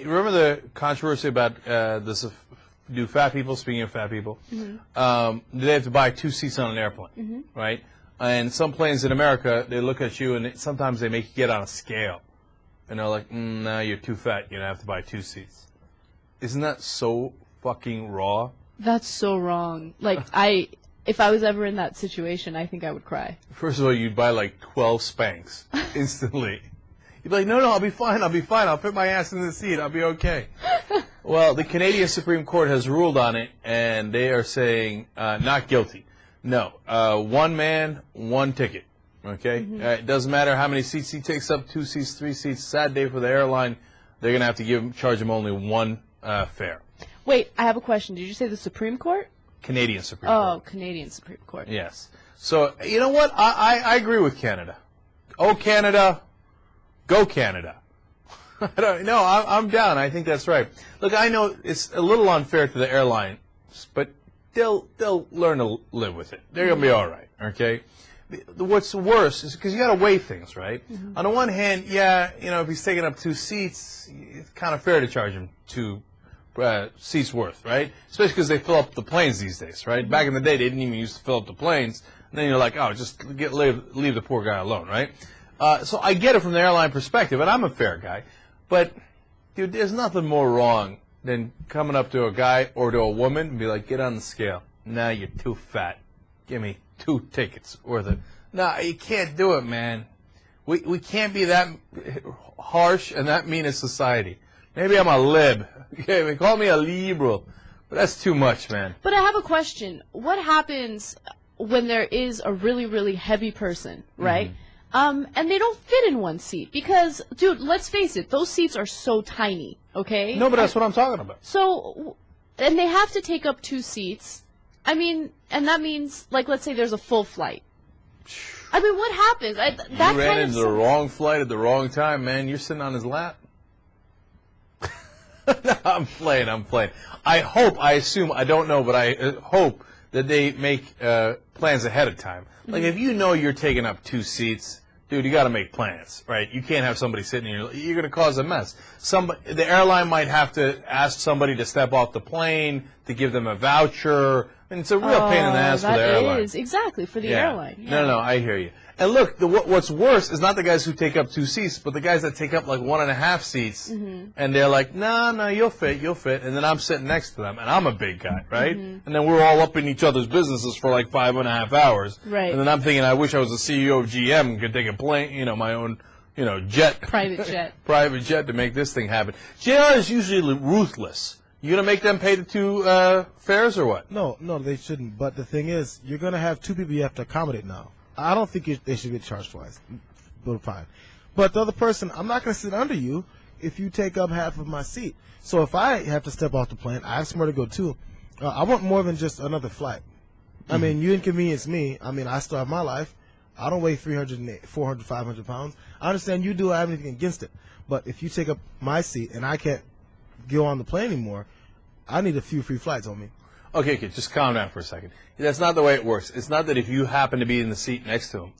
remember the controversy about this? Do fat people, speaking of fat people, do they have to buy 2 seats on an airplane, right? And some planes in America, they look at you and sometimes they make you get on a scale. And they're like, no, you're too fat. You're going to have to buy 2 seats. Isn't that so fucking raw? That's so wrong. Like, if I was ever in that situation, I think I would cry. First of all, you'd buy like 12 Spanx instantly. You'd be like, no, I'll be fine. I'll put my ass in the seat. I'll be okay. Well, the Canadian Supreme Court has ruled on it, and they are saying not guilty. No. 1 man, 1 ticket. Okay? It doesn't matter how many seats he takes up, 2 seats, 3 seats. Sad day for the airline. They're going to have to charge him only 1 fare. Wait, I have a question. Did you say the Supreme Court? Canadian Supreme Court. Oh, Canadian Supreme Court. Yes. So, you know what? I agree with Canada. Oh, Canada. Go Canada. I'm down. I think that's right. Look, I know it's a little unfair to the airline, but they'll learn to live with it. They're going to be all right, okay? What's worse is because you got to weigh things, right? On the one hand, if he's taking up 2 seats, it's kind of fair to charge him 2 seats worth, right? Especially because they fill up the planes these days, right? Back in the day, they didn't even used to fill up the planes. And then you're like, oh, just leave the poor guy alone, right? So I get it from the airline perspective, and I'm a fair guy. But, dude, there's nothing more wrong than coming up to a guy or to a woman and be like, get on the scale. Nah, you're too fat. Give me 2 tickets worth it. Nah, you can't do it, man. We can't be that harsh and that mean in society. Maybe I'm a lib. Okay, call me a liberal. But that's too much, man. But I have a question. What happens when there is a really, really heavy person, right? And they don't fit in 1 seat because, dude, let's face it, those seats are so tiny, okay? No, but that's what I'm talking about. So, and they have to take up 2 seats. I mean, and that means, like, let's say there's a full flight. I mean, what happens? You ran into the wrong flight at the wrong time, man. You're sitting on his lap. No, I'm playing. I assume, I don't know, but I hope that they make plans ahead of time. Like, if you know you're taking up 2 seats, dude, you got to make plans, right? You can't have somebody sitting here. You're going to cause a mess. The airline might have to ask somebody to step off the plane to give them a voucher. I mean, it's a real pain in the ass for the airline. That is, exactly, for the airline. Yeah. No, I hear you. And look, what's worse is not the guys who take up 2 seats, but the guys that take up like 1.5 seats, and they're like, no, you'll fit. And then I'm sitting next to them, and I'm a big guy, right? And then we're all up in each other's businesses for like 5.5 hours. Right. And then I'm thinking, I wish I was the CEO of GM and could take a plane, my own, jet. Private jet. Private jet to make this thing happen. JR is usually ruthless. You gonna make them pay the 2 fares or what? No, they shouldn't. But the thing is, you're gonna have 2 people you have to accommodate now. I don't think they should get charged twice. But fine. But the other person, I'm not gonna sit under you if you take up half of my seat. So if I have to step off the plane, I have somewhere to go too. I want more than just another flight. I mean, you inconvenience me. I mean, I still have my life. I don't weigh 300, 400, 500 pounds. I understand you do. I have anything against it. But if you take up my seat and I can't go on the plane anymore, I need a few free flights on me. Okay, kid, just calm down for a second. That's not the way it works. It's not that if you happen to be in the seat next to him.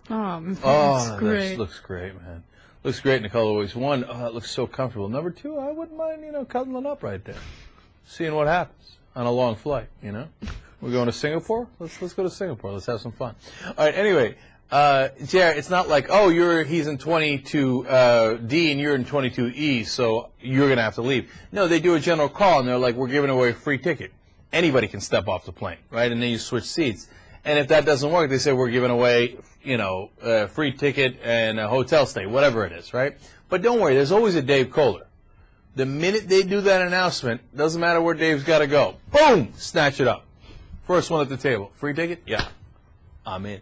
That's great. That looks great, man. Looks great in the colorways. 1, it looks so comfortable. Number 2, I wouldn't mind, cuddling up right there, seeing what happens on a long flight. We're going to Singapore. Let's go to Singapore. Let's have some fun. All right. Anyway, Jared, it's not like, he's in 22D and you're in 22E, so you're gonna have to leave. No, they do a general call and they're like, we're giving away a free ticket. Anybody can step off the plane, right? And then you switch seats. And if that doesn't work, they say we're giving away, a free ticket and a hotel stay, whatever it is, right? But don't worry, there's always a Dave Kohler. The minute they do that announcement, doesn't matter where Dave's got to go. Boom! Snatch it up. First one at the table. Free ticket? Yeah. I'm in.